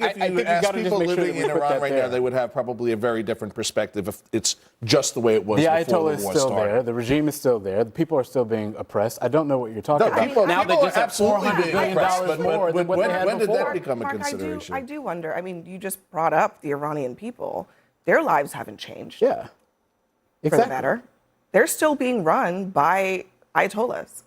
If you ask people living in Iran right now, they would have probably a very different perspective if it's just the way it was before the war started. The Ayatollah is still there. The regime is still there. The people are still being oppressed. I don't know what you're talking about. People now they just have $400 billion but more than what they had when did before. that become a consideration? I do wonder. I mean, you just brought up the Iranian people. Their lives haven't changed. Yeah, exactly. For the better. They're still being run by Ayatollahs.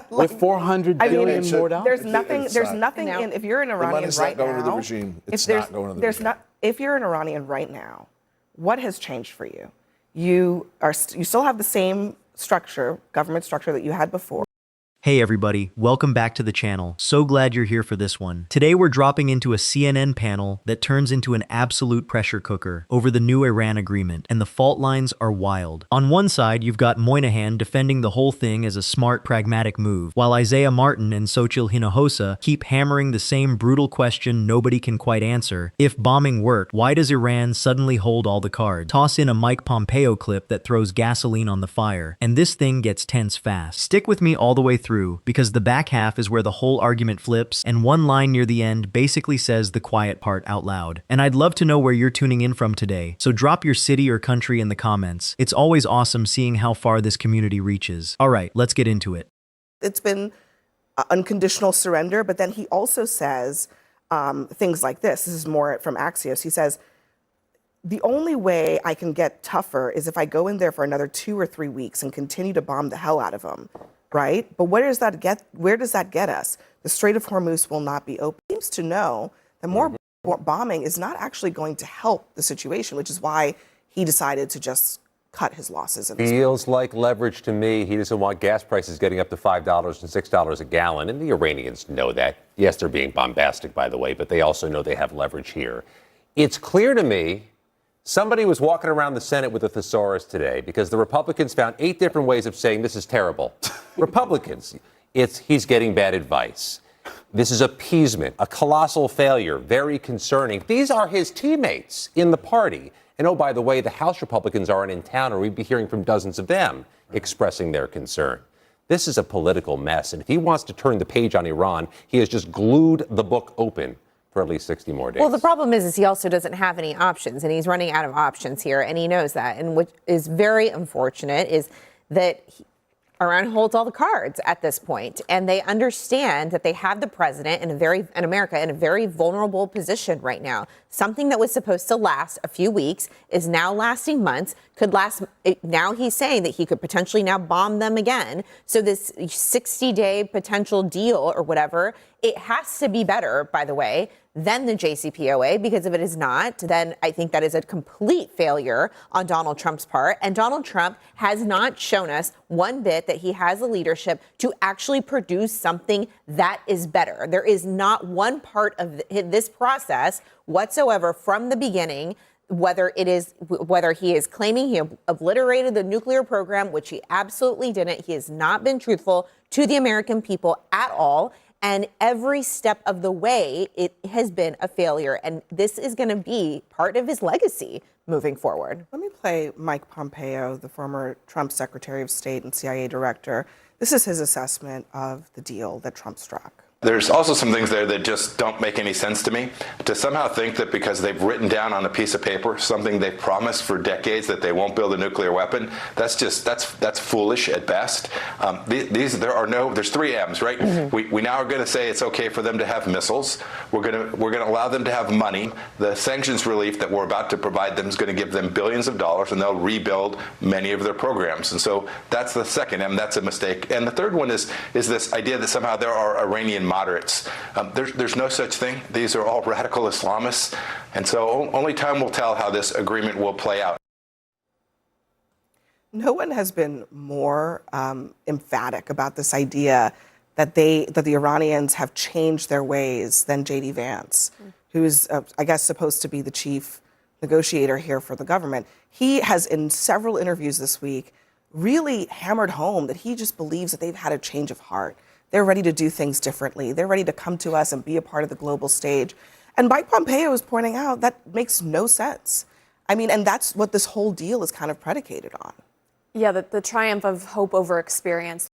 With $400 billion more dollars. There's nothing in, if you're an Iranian right now, to the regime. It's not going to the regime. If you're an Iranian right now, what has changed for you? You still have the same structure, government structure that you had before. Hey everybody, welcome back to the channel. So glad you're here for this one. Today we're dropping into a CNN panel that turns into an absolute pressure cooker over the new Iran agreement, and the fault lines are wild. On one side, you've got Moynihan defending the whole thing as a smart, pragmatic move, while Isaiah Martin and Xochitl Hinojosa keep hammering the same brutal question nobody can quite answer. If bombing worked, why does Iran suddenly hold all the cards? Toss in a Mike Pompeo clip that throws gasoline on the fire, and this thing gets tense fast. Stick with me all the way through, because the back half is where the whole argument flips, and one line near the end basically says the quiet part out loud. And I'd love to know where you're tuning in from today, so drop your city or country in the comments. It's always awesome seeing how far this community reaches. Alright, let's get into it. It's been unconditional surrender, but then he also says things like this. This is more from Axios. He says, the only way I can get tougher is if I go in there for another 2 or 3 weeks and continue to bomb the hell out of them. Right? But where does that get us? The Strait of Hormuz will not be open. He seems to know that more bombing is not actually going to help the situation, which is why he decided to just cut his losses. Feels like leverage to me. He doesn't want gas prices getting up to $5 and $6 a gallon. And the Iranians know that. Yes, they're being bombastic, by the way, but they also know they have leverage here. It's clear to me somebody was walking around the Senate with a thesaurus today because the Republicans found 8 different ways of saying this is terrible. Republicans, he's getting bad advice. This is appeasement, a colossal failure, very concerning. These are his teammates in the party. And oh, by the way, the House Republicans aren't in town, or we'd be hearing from dozens of them expressing their concern. This is a political mess. And if he wants to turn the page on Iran, he has just glued the book open for at least 60 more days. Well, the problem is he also doesn't have any options, and he's running out of options here, and he knows that. And what is very unfortunate is that Iran holds all the cards at this point, and they understand that they have the president in America in a very vulnerable position right now. Something that was supposed to last a few weeks is now lasting months, could last. Now he's saying that he could potentially now bomb them again. So this 60-day potential deal or whatever, it has to be better, by the way, than the JCPOA, because if it is not, then I think that is a complete failure on Donald Trump's part. And Donald Trump has not shown us one bit that he has the leadership to actually produce something that is better. There is not one part of this process whatsoever from the beginning, whether he is claiming he obliterated the nuclear program, which he absolutely didn't. He has not been truthful to the American people at all. And every step of the way, it has been a failure. And this is going to be part of his legacy moving forward. Let me play Mike Pompeo, the former Trump Secretary of State and CIA Director. This is his assessment of the deal that Trump struck. There's also some things there that just don't make any sense to me. To somehow think that because they've written down on a piece of paper something they've promised for decades that they won't build a nuclear weapon, that's foolish at best. There's 3 M's, right? Mm-hmm. We now are going to say it's okay for them to have missiles. We're going to allow them to have money. The sanctions relief that we're about to provide them is going to give them billions of dollars, and they'll rebuild many of their programs. And so that's the second M. That's a mistake. And the third one is this idea that somehow there are Iranian moderates. There's no such thing. These are all radical Islamists. And so only time will tell how this agreement will play out. No one has been more emphatic about this idea that the Iranians have changed their ways than J.D. Vance, who is, I guess, supposed to be the chief negotiator here for the government. He has, in several interviews this week, really hammered home that he just believes that they've had a change of heart. They're ready to do things differently. They're ready to come to us and be a part of the global stage. And Mike Pompeo is pointing out that makes no sense. I mean, and that's what this whole deal is kind of predicated on. Yeah, the triumph of hope over experience.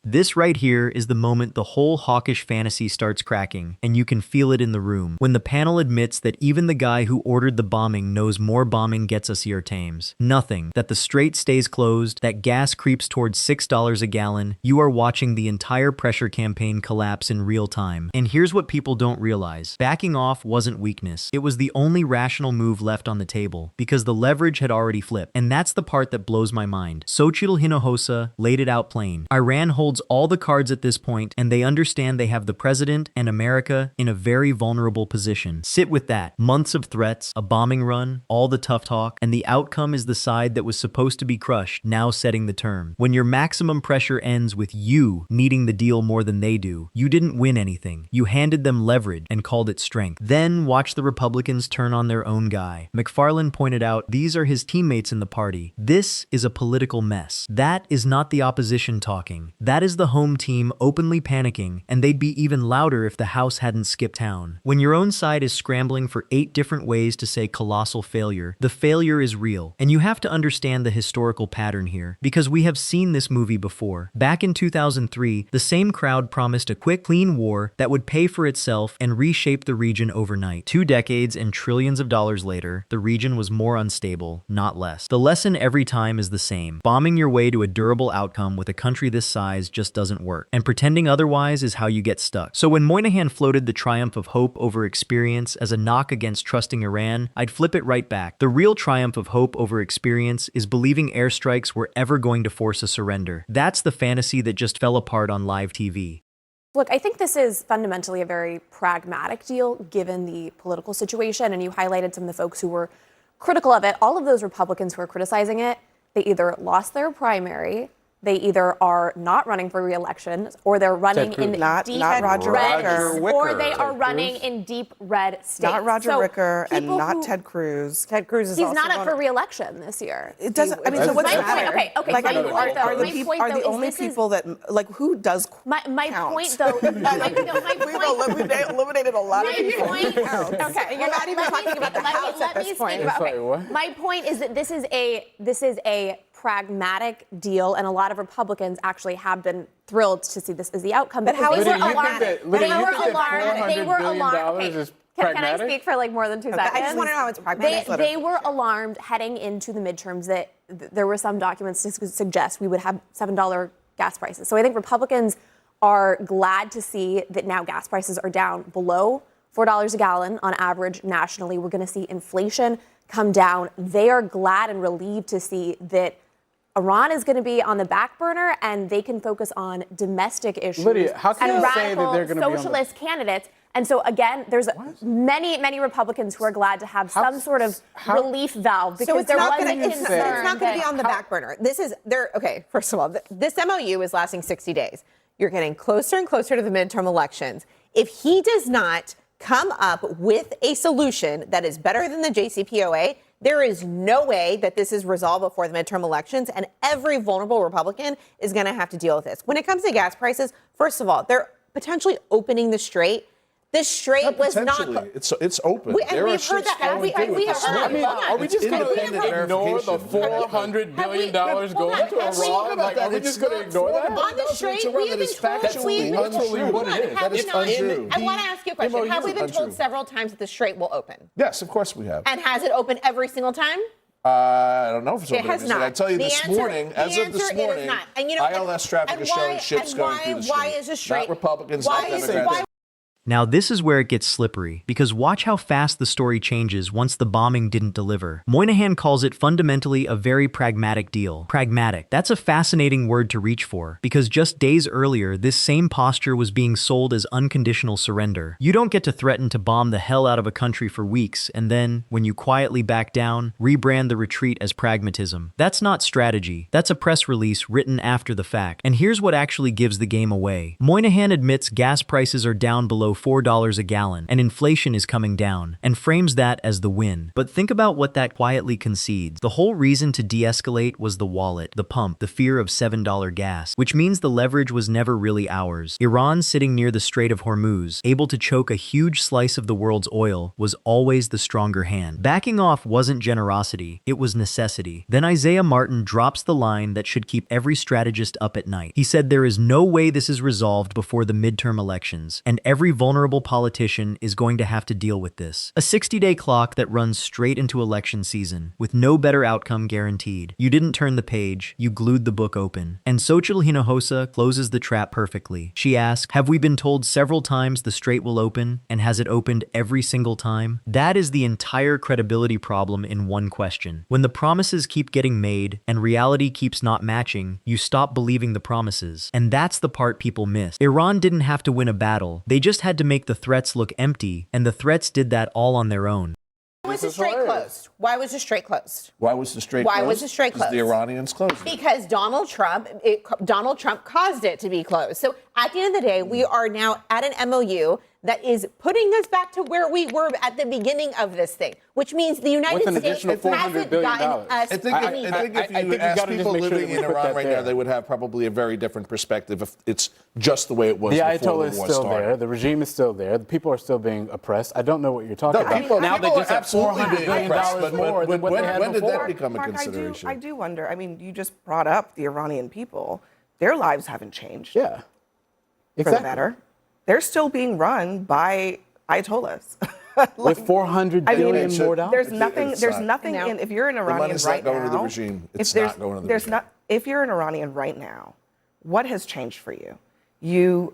This right here is the moment the whole hawkish fantasy starts cracking, and you can feel it in the room, when the panel admits that even the guy who ordered the bombing knows more bombing gets us here tames. Nothing. That the strait stays closed, that gas creeps towards $6 a gallon. You are watching the entire pressure campaign collapse in real time. And here's what people don't realize. Backing off wasn't weakness. It was the only rational move left on the table, because the leverage had already flipped. And that's the part that blows my mind. Xochitl Hinojosa laid it out plain. Iran holds all the cards at this point, and they understand they have the president and America in a very vulnerable position. Sit with that. Months of threats, a bombing run, all the tough talk, and the outcome is the side that was supposed to be crushed, now setting the term. When your maximum pressure ends with you needing the deal more than they do, you didn't win anything. You handed them leverage and called it strength. Then watch the Republicans turn on their own guy. McFarlane pointed out these are his teammates in the party. This is a political mess. That is not the opposition talking. That is the home team openly panicking, and they'd be even louder if the House hadn't skipped town. When your own side is scrambling for 8 different ways to say colossal failure, the failure is real. And you have to understand the historical pattern here, because we have seen this movie before. Back in 2003, the same crowd promised a quick, clean war that would pay for itself and reshape the region overnight. 2 decades and trillions of dollars later, the region was more unstable, not less. The lesson every time is the same. Bombing your way to a durable outcome with a country this size just doesn't work. And pretending otherwise is how you get stuck. So when Moynihan floated the triumph of hope over experience as a knock against trusting Iran, I'd flip it right back. The real triumph of hope over experience is believing airstrikes were ever going to force a surrender. That's the fantasy that just fell apart on live TV. Look, I think this is fundamentally a very pragmatic deal given the political situation, and you highlighted some of the folks who were critical of it. All of those Republicans who are criticizing it, they either lost their primary, they either are not running for re-election, or they're running in deep Roger red, Wicker. or they are running in deep red states. Not Roger Wicker and not who, Ted Cruz. Ted Cruz is He's also not up for re-election this year. It doesn't. I mean, so what's my the matter? point? Okay. Like, my point, though, are the my people point, are the though, only is this people that like who does my count? point though. my point. We've eliminated a lot of people. Okay, you're not even talking about the House at this point. My point is that this is a pragmatic deal, and a lot of Republicans actually have been thrilled to see this as the outcome. But how is they it were alarmed? They were alarmed. Can I speak for like more than 2 seconds? I just want to know how it's pragmatic. They were alarmed heading into the midterms that there were some documents to suggest we would have $7 gas prices. So I think Republicans are glad to see that now gas prices are down below $4 a gallon on average nationally. We're going to see inflation come down. They are glad and relieved to see that Iran is going to be on the back burner and they can focus on domestic issues Lydia, how can and you say that they're going to be socialist candidates. And so, again, there's many Republicans who are glad to have some sort of relief valve because there was a concern. It's not going to be on the back burner. Okay, first of all, this MOU is lasting 60 days. You're getting closer and closer to the midterm elections. If he does not come up with a solution that is better than the JCPOA, there is no way that this is resolved before the midterm elections, and every vulnerable Republican is going to have to deal with this. When it comes to gas prices, first of all, they're potentially opening the strait. The strait was not. It's open. We've heard that. We have heard that. Are we just going to ignore the $400 billion going to Iran? Like, are we just going to ignore that? On the strait, we have been told. That's literally what it is. That is untrue. I want to ask you a question. Have we been told several times that the strait will open? Yes, of course we have. And has it opened every single time? I don't know if it's open. It has not. I tell you this morning, as of this morning, ILS traffic is showing ships going through the strait. Why is the strait? Not Republicans, not Democrats. Now this is where it gets slippery, because watch how fast the story changes once the bombing didn't deliver. Moynihan calls it fundamentally a very pragmatic deal. Pragmatic. That's a fascinating word to reach for, because just days earlier, this same posture was being sold as unconditional surrender. You don't get to threaten to bomb the hell out of a country for weeks, and then, when you quietly back down, rebrand the retreat as pragmatism. That's not strategy. That's a press release written after the fact. And here's what actually gives the game away. Moynihan admits gas prices are down below $4 a gallon, and inflation is coming down, and frames that as the win. But think about what that quietly concedes. The whole reason to de-escalate was the wallet, the pump, the fear of $7 gas, which means the leverage was never really ours. Iran, sitting near the Strait of Hormuz, able to choke a huge slice of the world's oil, was always the stronger hand. Backing off wasn't generosity, it was necessity. Then Isaiah Martin drops the line that should keep every strategist up at night. He said there is no way this is resolved before the midterm elections, and every vulnerable politician is going to have to deal with this. A 60-day clock that runs straight into election season, with no better outcome guaranteed. You didn't turn the page, you glued the book open. And Xochitl Hinojosa closes the trap perfectly. She asks, have we been told several times the strait will open, and has it opened every single time? That is the entire credibility problem in one question. When the promises keep getting made, and reality keeps not matching, you stop believing the promises. And that's the part people miss. Iran didn't have to win a battle, they just had to make the threats look empty, and the threats did that all on their own. Why was the strait closed? Why was the strait closed? Why was the strait closed? Why was the strait closed? Because the Iranians closed it. Because Donald Trump caused it to be closed. So at the end of the day, we are now at an MOU that is putting us back to where we were at the beginning of this thing, which means the United States hasn't gotten us anything. I think if you ask people living in Iran right now, they would have probably a very different perspective if it's just the way it was before the war started. The Ayatollah is still there. The regime is still there. The people are still being oppressed. I don't know what you're talking about. People now they just have $400 billion more than what they had when did before. that become a consideration? I do wonder. I mean, you just brought up the Iranian people. Their lives haven't changed. Yeah. For the better. They're still being run by Ayatollahs. With $400 billion more dollars. There's nothing in, if you're an Iranian right now. It's not going to the regime. It's not going to the regime. If you're an Iranian right now, what has changed for you? You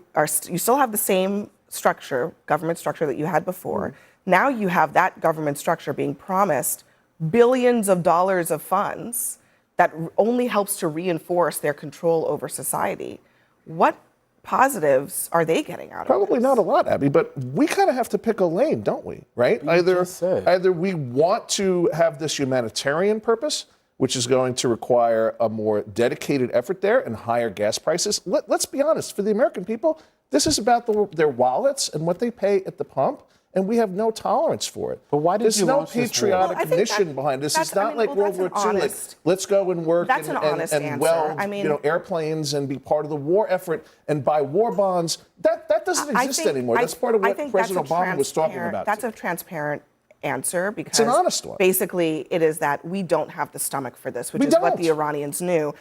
still have the same structure, government structure that you had before. Now you have that government structure being promised billions of dollars of funds that only helps to reinforce their control over society. What positives are they getting out of it? Probably not a lot, Abby, but we kind of have to pick a lane, don't we? Right? Either we want to have this humanitarian purpose, which is going to require a more dedicated effort there and higher gas prices. Let's be honest, for the American people, this is about their wallets and what they pay at the pump, and we have no tolerance for it. But why did There's you no launch this patriotic mission behind this. It's not like World War II. Like, let's go and work and weld airplanes and be part of the war effort and buy war bonds. That doesn't exist anymore. That's part of what President Obama was talking about. That's a transparent answer because it's an honest one. Basically, it is that we don't have the stomach for this, which is what the Iranians knew.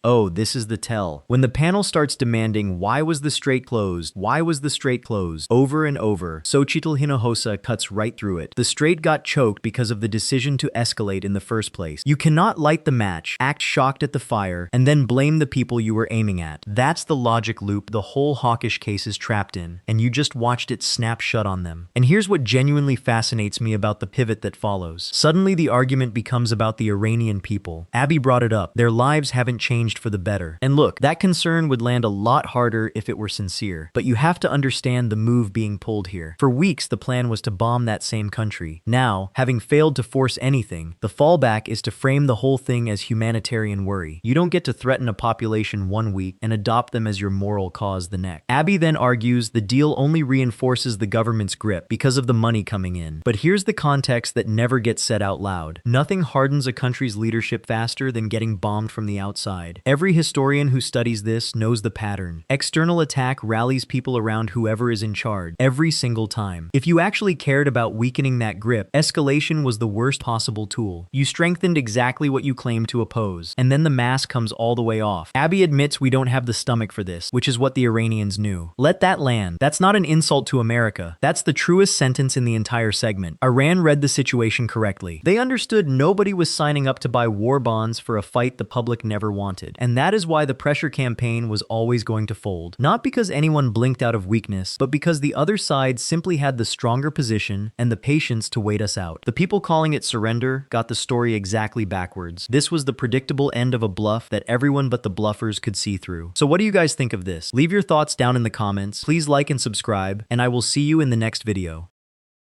Oh, this is the tell. When the panel starts demanding why was the strait closed, why was the strait closed, over and over, Xochitl Hinojosa cuts right through it. The strait got choked because of the decision to escalate in the first place. You cannot light the match, act shocked at the fire, and then blame the people you were aiming at. That's the logic loop the whole hawkish case is trapped in, and you just watched it snap shut on them. And here's what genuinely fascinates me about the pivot that follows. Suddenly the argument becomes about the Iranian people. Abby brought it up. Their lives haven't changed for the better. And look, that concern would land a lot harder if it were sincere. But you have to understand the move being pulled here. For weeks, the plan was to bomb that same country. Now, having failed to force anything, the fallback is to frame the whole thing as humanitarian worry. You don't get to threaten a population one week and adopt them as your moral cause the next. Abby then argues the deal only reinforces the government's grip because of the money coming in. But here's the context that never gets said out loud. Nothing hardens a country's leadership faster than getting bombed from the outside. Every historian who studies this knows the pattern. External attack rallies people around whoever is in charge, every single time. If you actually cared about weakening that grip, escalation was the worst possible tool. You strengthened exactly what you claimed to oppose, and then the mask comes all the way off. Abby admits we don't have the stomach for this, which is what the Iranians knew. Let that land. That's not an insult to America. That's the truest sentence in the entire segment. Iran read the situation correctly. They understood nobody was signing up to buy war bonds for a fight the public never wanted. And that is why the pressure campaign was always going to fold. Not because anyone blinked out of weakness, but because the other side simply had the stronger position and the patience to wait us out. The people calling it surrender got the story exactly backwards. This was the predictable end of a bluff that everyone but the bluffers could see through. So what do you guys think of this? Leave your thoughts down in the comments. Please like and subscribe, and I will see you in the next video.